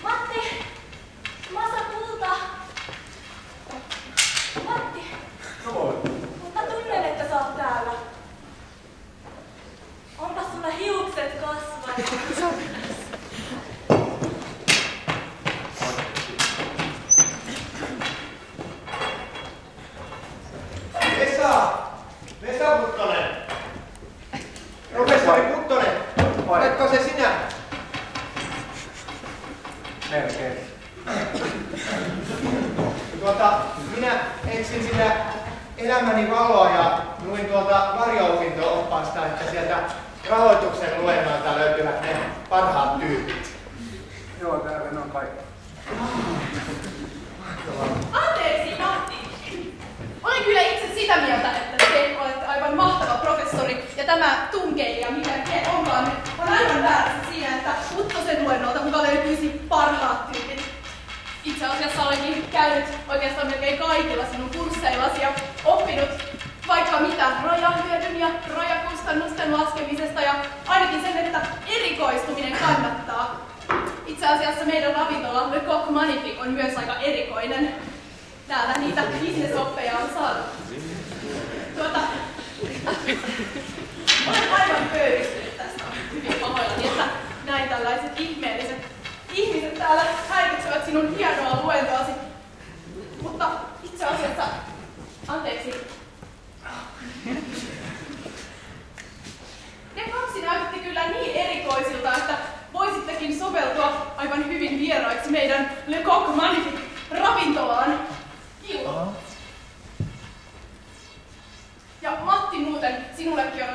Matti! Masa kulta! Matti! Moi. Mä tunnen, että sä oot täällä. Onpa sulla hiukset kasvanut. Vesa Puttonen! Professori Puttonen! Oletko se sinä? Melkein. Minä etsin sitä elämäni valoa ja luin varjo-opinto-oppaasta, että sieltä rahoituksen luennoilta löytyvät ne parhaat tyypit. Joo, täällä ne on kaikki. Anteeksi, Matti. Olen kyllä itse sitä mieltä, että te olette aivan mahtava professori ja tämä tunkeilija, mikä te onkaan, on aivan väärässä siinä, että Puttosen luennolta muka löytyisi parhaat tyypit. Itse asiassa olenkin käynyt oikeastaan melkein kaikilla sinun kursseillasi ja oppinut vaikka mitä rajahyödyn ja rajakustannusten laskemisesta ja ainakin sen, että erikoistuminen kannattaa. Itse asiassa meidän ravintola Le Coq Magnifique on myös aika erikoinen. Täällä niitä bisnesoppeja on saanut. Olen aivan pöyristynyt tästä. Hyvin pahoillani, että näin tällaiset ihmeelliset ihmiset täällä häiritsevät sinun hienoa luentoasi. Mutta itse asiassa, anteeksi. Te kaksi näytitte kyllä niin erikoisilta, että voisittekin soveltua aivan hyvin vieraiksi meidän Le Coq Magnifique ravintolaan. Ja Matti, muuten sinullekin